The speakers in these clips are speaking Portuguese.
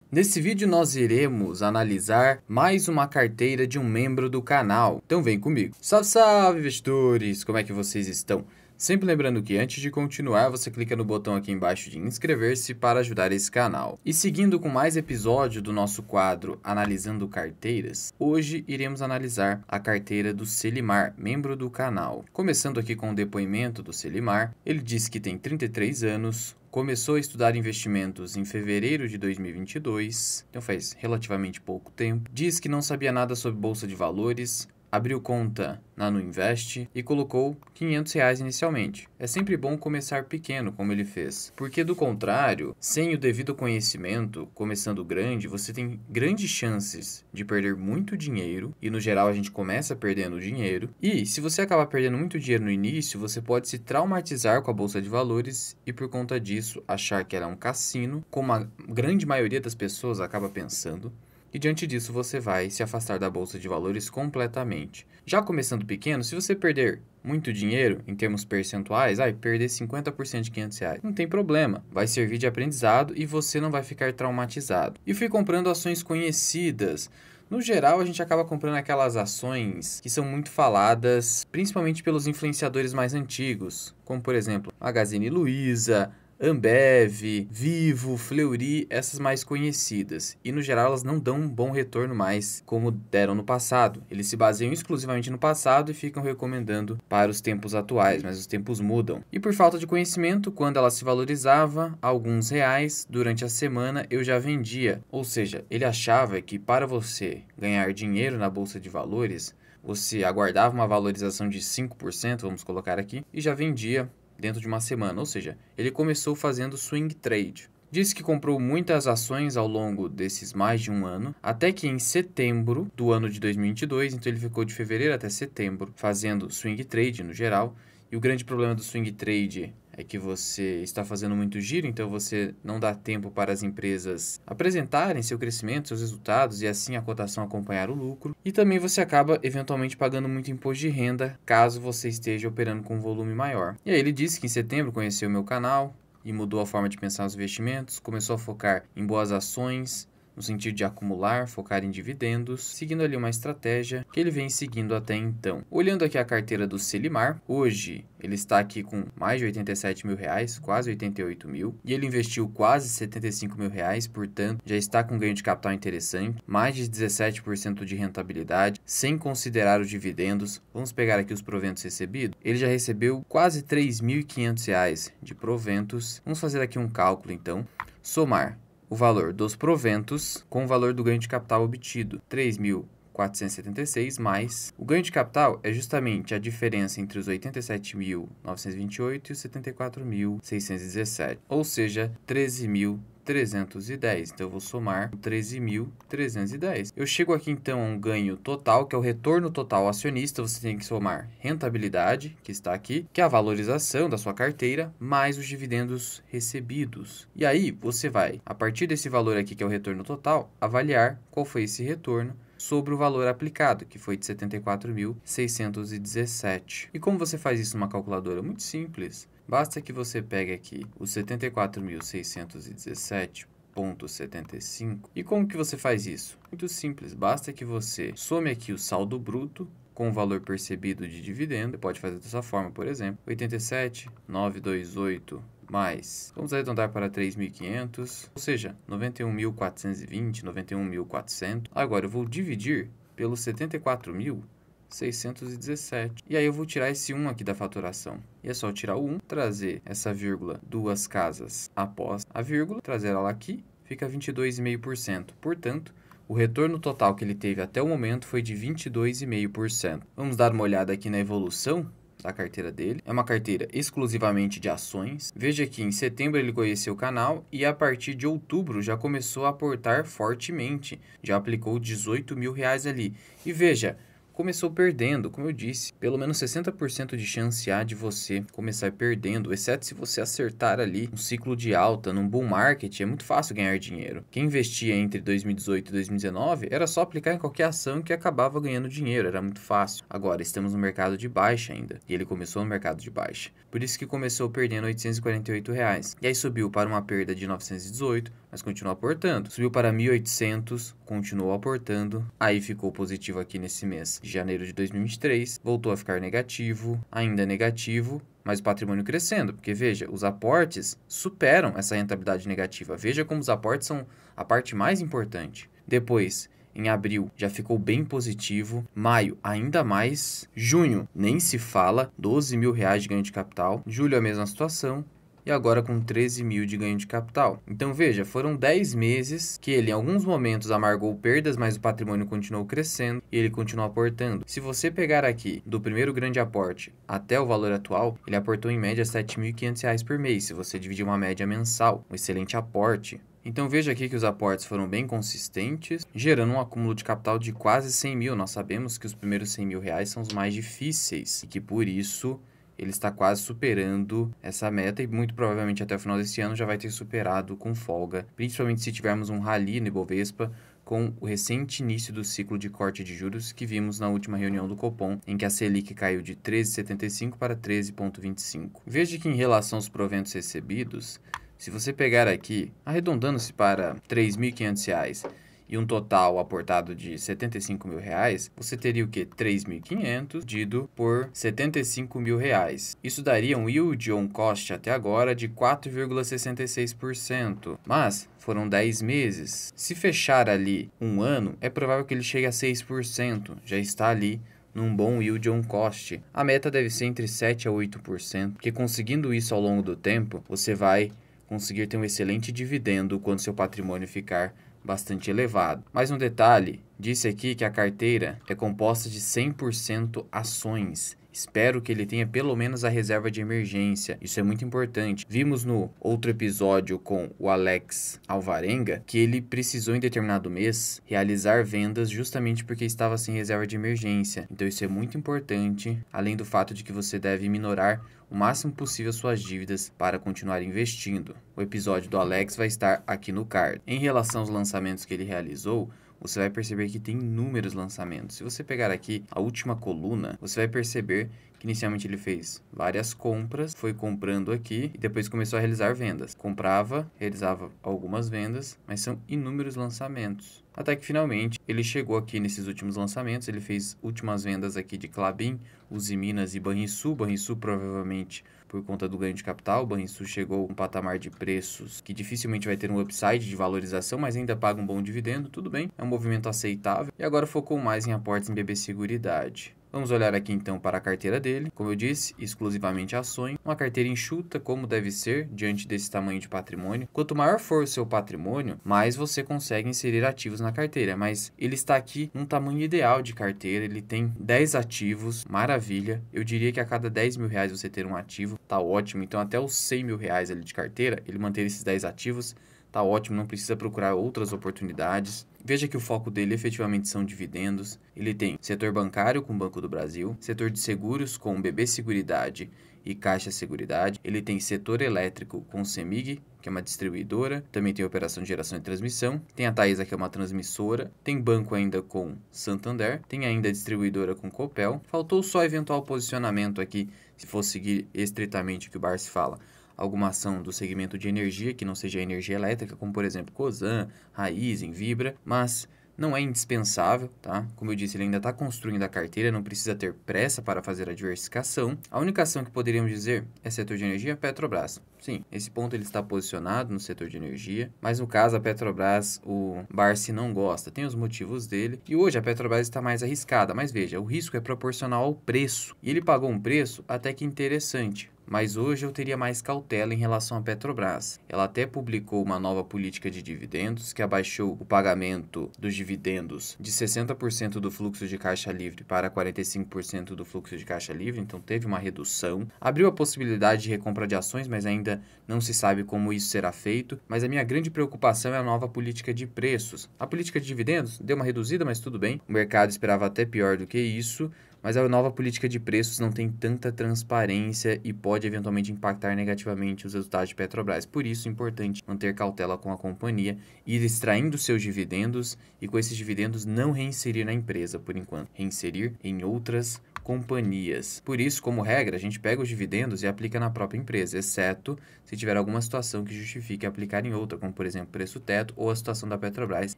Nesse vídeo nós iremos analisar mais uma carteira de um membro do canal, então vem comigo. Salve, salve investidores, como é que vocês estão? Sempre lembrando que antes de continuar, você clica no botão aqui embaixo de inscrever-se para ajudar esse canal. E seguindo com mais episódio do nosso quadro Analisando Carteiras, hoje iremos analisar a carteira do Selimar, membro do canal. Começando aqui com o depoimento do Selimar, ele diz que tem 33 anos, começou a estudar investimentos em fevereiro de 2022, então faz relativamente pouco tempo. Diz que não sabia nada sobre bolsa de valores, abriu conta na Nuinvest e colocou R$500 inicialmente. É sempre bom começar pequeno, como ele fez, porque do contrário, sem o devido conhecimento, começando grande, você tem grandes chances de perder muito dinheiro, e no geral a gente começa perdendo dinheiro, e se você acabar perdendo muito dinheiro no início, você pode se traumatizar com a bolsa de valores e por conta disso achar que ela é um cassino, como a grande maioria das pessoas acaba pensando. E diante disso você vai se afastar da bolsa de valores completamente. Já começando pequeno, se você perder muito dinheiro em termos percentuais, perder 50% de R$500, não tem problema, vai servir de aprendizado e você não vai ficar traumatizado. E fui comprando ações conhecidas. No geral, a gente acaba comprando aquelas ações que são muito faladas, principalmente pelos influenciadores mais antigos, como por exemplo, Magazine Luiza, Ambev, Vivo, Fleury, essas mais conhecidas. E no geral elas não dão um bom retorno mais como deram no passado. Eles se baseiam exclusivamente no passado e ficam recomendando para os tempos atuais, mas os tempos mudam. E por falta de conhecimento, quando ela se valorizava alguns reais durante a semana, eu já vendia. Ou seja, ele achava que para você ganhar dinheiro na bolsa de valores, você aguardava uma valorização de 5%, vamos colocar aqui, e já vendia dentro de uma semana, ou seja, ele começou fazendo swing trade. Disse que comprou muitas ações ao longo desses mais de um ano, até que em setembro do ano de 2022, então ele ficou de fevereiro até setembro fazendo swing trade no geral. E o grande problema do swing trade é que você está fazendo muito giro, então você não dá tempo para as empresas apresentarem seu crescimento, seus resultados e assim a cotação acompanhar o lucro. E também você acaba eventualmente pagando muito imposto de renda caso você esteja operando com um volume maior. E aí ele disse que em setembro conheceu o meu canal e mudou a forma de pensar nos investimentos, começou a focar em boas ações, no sentido de acumular, focar em dividendos, seguindo ali uma estratégia que ele vem seguindo até então. Olhando aqui a carteira do Selimar, hoje ele está aqui com mais de R$87 mil, quase 88 mil, e ele investiu quase R$75 mil, portanto já está com ganho de capital interessante, mais de 17% de rentabilidade, sem considerar os dividendos. Vamos pegar aqui os proventos recebidos. Ele já recebeu quase R$3.500 de proventos. Vamos fazer aqui um cálculo então, somar o valor dos proventos com o valor do ganho de capital obtido, 3.476 mais. O ganho de capital é justamente a diferença entre os 87.928 e os 74.617, ou seja, 13.310. Então eu vou somar 13.310. Eu chego aqui então a um ganho total, que é o retorno total ao acionista. Você tem que somar rentabilidade, que está aqui, que é a valorização da sua carteira, mais os dividendos recebidos. E aí você vai, a partir desse valor aqui, que é o retorno total, avaliar qual foi esse retorno sobre o valor aplicado, que foi de 74.617. E como você faz isso numa calculadora? Muito simples. Basta que você pegue aqui os 74.617,75. E como que você faz isso? Muito simples. Basta que você some aqui o saldo bruto com o valor percebido de dividendo. Você pode fazer dessa forma, por exemplo, 87.928 mais, vamos arredondar para 3.500, ou seja, 91.420, 91.400. Agora eu vou dividir pelos 74.617. E aí eu vou tirar esse 1 aqui da faturação. E é só tirar o 1, trazer essa vírgula duas casas após a vírgula, trazer ela aqui, fica 22,5%. Portanto, o retorno total que ele teve até o momento foi de 22,5%. Vamos dar uma olhada aqui na evolução da carteira dele. É uma carteira exclusivamente de ações. Veja que em setembro ele conheceu o canal e a partir de outubro já começou a aportar fortemente. Já aplicou R$18 mil ali. E veja, começou perdendo, como eu disse. Pelo menos 60% de chance há de você começar perdendo, exceto se você acertar ali um ciclo de alta, num bull market, é muito fácil ganhar dinheiro. Quem investia entre 2018 e 2019 era só aplicar em qualquer ação que acabava ganhando dinheiro, era muito fácil. Agora, estamos no mercado de baixa ainda, e ele começou no mercado de baixa. Por isso que começou perdendo R$ 848. E aí subiu para uma perda de 918, mas continuou aportando. Subiu para 1.800, continuou aportando. Aí ficou positivo aqui nesse mês de janeiro de 2023, voltou a ficar negativo, ainda negativo, mas o patrimônio crescendo, porque veja, os aportes superam essa rentabilidade negativa. Veja como os aportes são a parte mais importante. Depois, em abril, já ficou bem positivo. Maio, ainda mais. Junho, nem se fala, R$ 12.000 de ganho de capital. Julho, a mesma situação. E agora com 13 mil de ganho de capital. Então veja, foram 10 meses que ele em alguns momentos amargou perdas, mas o patrimônio continuou crescendo e ele continuou aportando. Se você pegar aqui do primeiro grande aporte até o valor atual, ele aportou em média R$ 7.500 por mês, se você dividir uma média mensal, um excelente aporte. Então veja aqui que os aportes foram bem consistentes, gerando um acúmulo de capital de quase 100 mil. Nós sabemos que os primeiros R$ 100.000 são os mais difíceis e que por isso ele está quase superando essa meta e muito provavelmente até o final desse ano já vai ter superado com folga, principalmente se tivermos um rally no Ibovespa com o recente início do ciclo de corte de juros que vimos na última reunião do Copom, em que a Selic caiu de 13,75 para 13,25. Veja que em relação aos proventos recebidos, se você pegar aqui, arredondando-se para R$ 3.500 e um total aportado de R$ 75.000, você teria o que? 3.500 dividido por R$ 75.000. Isso daria um yield on cost até agora de 4,66%. Mas foram 10 meses. Se fechar ali um ano, é provável que ele chegue a 6%. Já está ali num bom yield on cost. A meta deve ser entre 7% a 8%, porque conseguindo isso ao longo do tempo, você vai conseguir ter um excelente dividendo quando seu patrimônio ficar bastante elevado. Mais um detalhe, disse aqui que a carteira é composta de 100% ações. Espero que ele tenha pelo menos a reserva de emergência. Isso é muito importante. Vimos no outro episódio com o Alex Alvarenga que ele precisou em determinado mês realizar vendas justamente porque estava sem reserva de emergência. Então isso é muito importante, além do fato de que você deve minorar o máximo possível suas dívidas para continuar investindo. O episódio do Alex vai estar aqui no card. Em relação aos lançamentos que ele realizou, você vai perceber que tem inúmeros lançamentos. Se você pegar aqui a última coluna, você vai perceber que inicialmente ele fez várias compras, foi comprando aqui e depois começou a realizar vendas. Comprava, realizava algumas vendas, mas são inúmeros lançamentos. Até que finalmente ele chegou aqui nesses últimos lançamentos, ele fez últimas vendas aqui de Klabin, Uzi Minas e Banrisul. Banrisul provavelmente por conta do ganho de capital. O Banrisul chegou a um patamar de preços que dificilmente vai ter um upside de valorização, mas ainda paga um bom dividendo, tudo bem, é um movimento aceitável. E agora focou mais em aportes em BB Seguridade. Vamos olhar aqui então para a carteira dele. Como eu disse, exclusivamente ações. Uma carteira enxuta, como deve ser, diante desse tamanho de patrimônio. Quanto maior for o seu patrimônio, mais você consegue inserir ativos na carteira. Mas ele está aqui num tamanho ideal de carteira. Ele tem 10 ativos, maravilha. Eu diria que a cada R$ 10.000 você ter um ativo, tá ótimo. Então até os R$ 100.000 ali de carteira, ele manter esses 10 ativos, tá ótimo, não precisa procurar outras oportunidades. Veja que o foco dele efetivamente são dividendos. Ele tem setor bancário com o Banco do Brasil, setor de seguros com o BB Seguridade e Caixa Seguridade. Ele tem setor elétrico com o CEMIG, que é uma distribuidora. Também tem operação de geração e transmissão. Tem a Taesa, que é uma transmissora. Tem banco ainda com Santander. Tem ainda a distribuidora com Copel. Faltou só eventual posicionamento aqui, se for seguir estritamente o que o Barsi fala. Alguma ação do segmento de energia que não seja energia elétrica, como por exemplo Cosan, Raízen, Vibra, mas não é indispensável, tá? Como eu disse, ele ainda está construindo a carteira, não precisa ter pressa para fazer a diversificação. A única ação que poderíamos dizer é setor de energia, Petrobras. Sim, esse ponto ele está posicionado no setor de energia, mas no caso a Petrobras, o Barsi não gosta, tem os motivos dele, e hoje a Petrobras está mais arriscada, mas veja, o risco é proporcional ao preço, e ele pagou um preço até que interessante. mas hoje eu teria mais cautela em relação à Petrobras. Ela até publicou uma nova política de dividendos que abaixou o pagamento dos dividendos de 60% do fluxo de caixa livre para 45% do fluxo de caixa livre, então teve uma redução. Abriu a possibilidade de recompra de ações, mas ainda não se sabe como isso será feito. Mas a minha grande preocupação é a nova política de preços. A política de dividendos deu uma reduzida, mas tudo bem. O mercado esperava até pior do que isso. Mas a nova política de preços não tem tanta transparência e pode eventualmente impactar negativamente os resultados de Petrobras. Por isso é importante manter cautela com a companhia, ir extraindo seus dividendos e com esses dividendos não reinserir na empresa por enquanto, reinserir em outras companhias. Por isso, como regra, a gente pega os dividendos e aplica na própria empresa, exceto se tiver alguma situação que justifique aplicar em outra, como por exemplo preço teto ou a situação da Petrobras,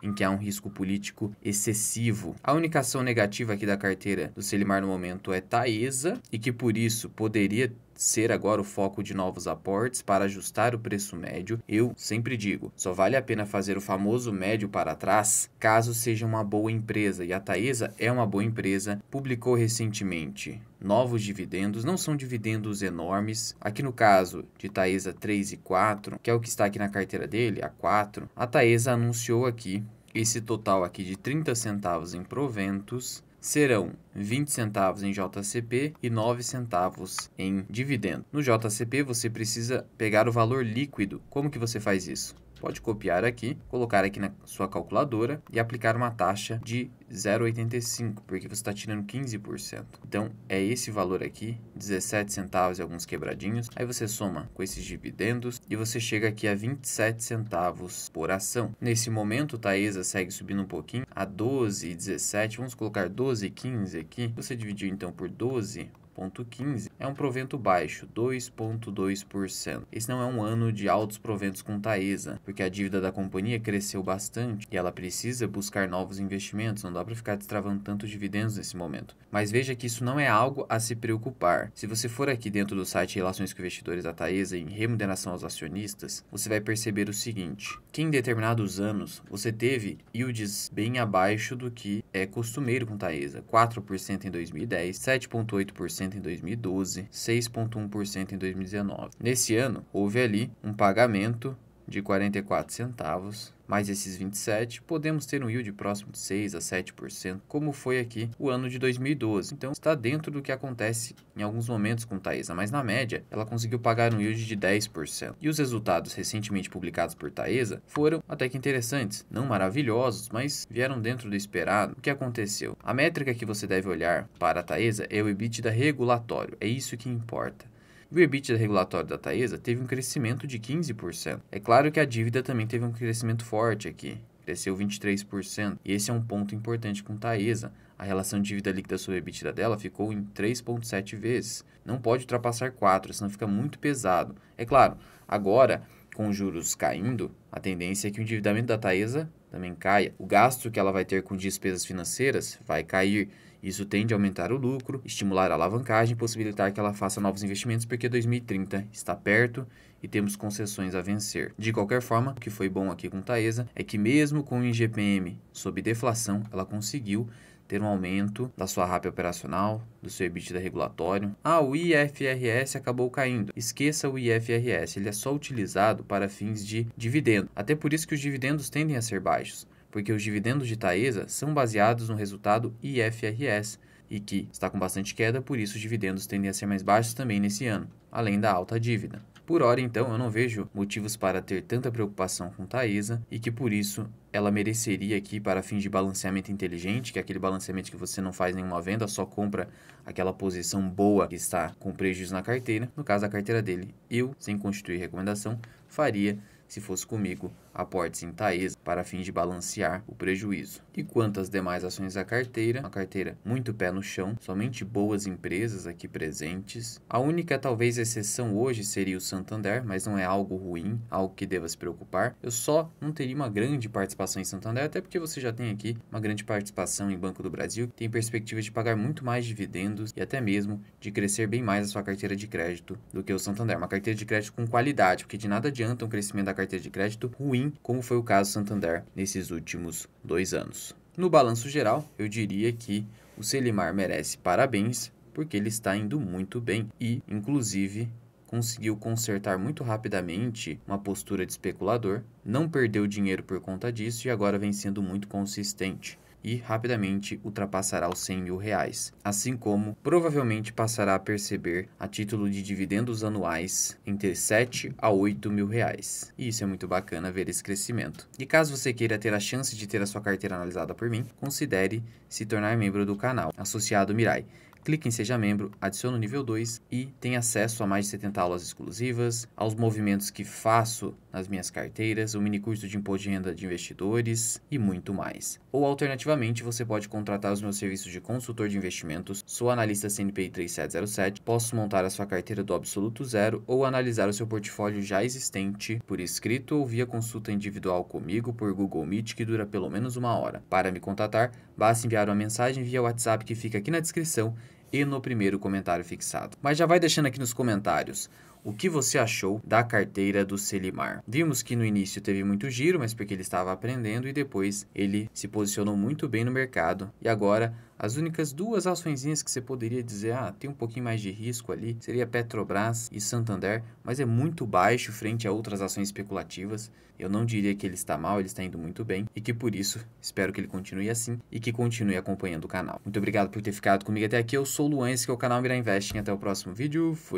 em que há um risco político excessivo. A única ação negativa aqui da carteira do Selimar no momento é Taesa, e que por isso poderia ser agora o foco de novos aportes para ajustar o preço médio. Eu sempre digo, só vale a pena fazer o famoso médio para trás caso seja uma boa empresa, e a Taesa é uma boa empresa, publicou recentemente novos dividendos, não são dividendos enormes. Aqui no caso de Taesa 3 e 4, que é o que está aqui na carteira dele, a 4, a Taesa anunciou aqui esse total aqui de 30 centavos em proventos, serão 20 centavos em JCP e 9 centavos em dividendo. No JCP você precisa pegar o valor líquido. Como que você faz isso? Pode copiar aqui, colocar aqui na sua calculadora e aplicar uma taxa de 0,85, porque você está tirando 15%. Então, é esse valor aqui, 17 centavos e alguns quebradinhos. Aí você soma com esses dividendos e você chega aqui a 27 centavos por ação. Nesse momento, o Taesa segue subindo um pouquinho a 12,17. Vamos colocar 12,15 aqui. Você dividiu então por 12,15, é um provento baixo, 2,2%. Esse não é um ano de altos proventos com Taesa, porque a dívida da companhia cresceu bastante e ela precisa buscar novos investimentos, não dá para ficar destravando tantos dividendos nesse momento. Mas veja que isso não é algo a se preocupar. Se você for aqui dentro do site Relações com Investidores da Taesa em remuneração aos acionistas, você vai perceber o seguinte, que em determinados anos você teve yields bem abaixo do que é costumeiro com Taesa, 4% em 2010, 7,8% em 2012, 6,1% em 2019. Nesse ano, houve ali um pagamento de 44 centavos, mais esses 27, podemos ter um yield próximo de 6 a 7%, como foi aqui o ano de 2012. Então, está dentro do que acontece em alguns momentos com Taesa, mas na média, ela conseguiu pagar um yield de 10%. E os resultados recentemente publicados por Taesa foram até que interessantes, não maravilhosos, mas vieram dentro do esperado. O que aconteceu? A métrica que você deve olhar para a Taesa é o EBITDA regulatório, é isso que importa. O EBITDA regulatório da Taesa teve um crescimento de 15%. É claro que a dívida também teve um crescimento forte aqui, cresceu 23%. E esse é um ponto importante com Taesa. A relação de dívida líquida sobre EBITDA dela ficou em 3,7 vezes. Não pode ultrapassar 4, senão fica muito pesado. É claro, agora, com os juros caindo, a tendência é que o endividamento da Taesa também caia. O gasto que ela vai ter com despesas financeiras vai cair. Isso tende a aumentar o lucro, estimular a alavancagem e possibilitar que ela faça novos investimentos, porque 2030 está perto e temos concessões a vencer. De qualquer forma, o que foi bom aqui com Taesa é que mesmo com o IGPM sob deflação, ela conseguiu ter um aumento da sua RAP operacional, do seu EBITDA regulatório. O IFRS acabou caindo. Esqueça o IFRS, ele é só utilizado para fins de dividendo. Até por isso que os dividendos tendem a ser baixos, porque os dividendos de Taesa são baseados no resultado IFRS e que está com bastante queda, por isso os dividendos tendem a ser mais baixos também nesse ano, além da alta dívida. Por hora, então, eu não vejo motivos para ter tanta preocupação com Taesa e que, por isso, ela mereceria aqui para fins de balanceamento inteligente, que é aquele balanceamento que você não faz nenhuma venda, só compra aquela posição boa que está com prejuízo na carteira. No caso, a carteira dele, eu, sem constituir recomendação, faria, se fosse comigo, aportes em Taesa para fins de balancear o prejuízo. E quanto às demais ações da carteira, uma carteira muito pé no chão, somente boas empresas aqui presentes. A única talvez exceção hoje seria o Santander, mas não é algo ruim, algo que deva se preocupar. Eu só não teria uma grande participação em Santander, até porque você já tem aqui uma grande participação em Banco do Brasil, que tem perspectiva de pagar muito mais dividendos e até mesmo de crescer bem mais a sua carteira de crédito do que o Santander. Uma carteira de crédito com qualidade, porque de nada adianta um crescimento da carteira de crédito ruim, como foi o caso do Santander nesses últimos 2 anos. No balanço geral, eu diria que o Selimar merece parabéns, porque ele está indo muito bem e, inclusive, conseguiu consertar muito rapidamente uma postura de especulador, não perdeu dinheiro por conta disso e agora vem sendo muito consistente. E rapidamente ultrapassará os 100 mil reais, assim como provavelmente passará a perceber a título de dividendos anuais entre 7 a 8 mil reais. E isso é muito bacana ver esse crescimento. E caso você queira ter a chance de ter a sua carteira analisada por mim, considere se tornar membro do canal associado Mirai. Clique em Seja Membro, adicione o nível 2 e tenha acesso a mais de 70 aulas exclusivas, aos movimentos que faço nas minhas carteiras, o mini curso de imposto de renda de investidores e muito mais. Ou alternativamente, você pode contratar os meus serviços de consultor de investimentos, sou analista CNPI 3707, posso montar a sua carteira do absoluto zero ou analisar o seu portfólio já existente por escrito ou via consulta individual comigo por Google Meet que dura pelo menos 1 hora. Para me contatar, basta enviar uma mensagem via WhatsApp que fica aqui na descrição e no primeiro comentário fixado. Mas já vai deixando aqui nos comentários o que você achou da carteira do Selimar. Vimos que no início teve muito giro, mas porque ele estava aprendendo e depois ele se posicionou muito bem no mercado. E agora, as únicas duas açõezinhas que você poderia dizer, tem um pouquinho mais de risco ali, seria Petrobras e Santander, mas é muito baixo frente a outras ações especulativas. Eu não diria que ele está mal, ele está indo muito bem e que por isso espero que ele continue assim e que continue acompanhando o canal. Muito obrigado por ter ficado comigo até aqui. Eu sou o Luan, esse que é o canal Mirai Investing. Até o próximo vídeo. Fui!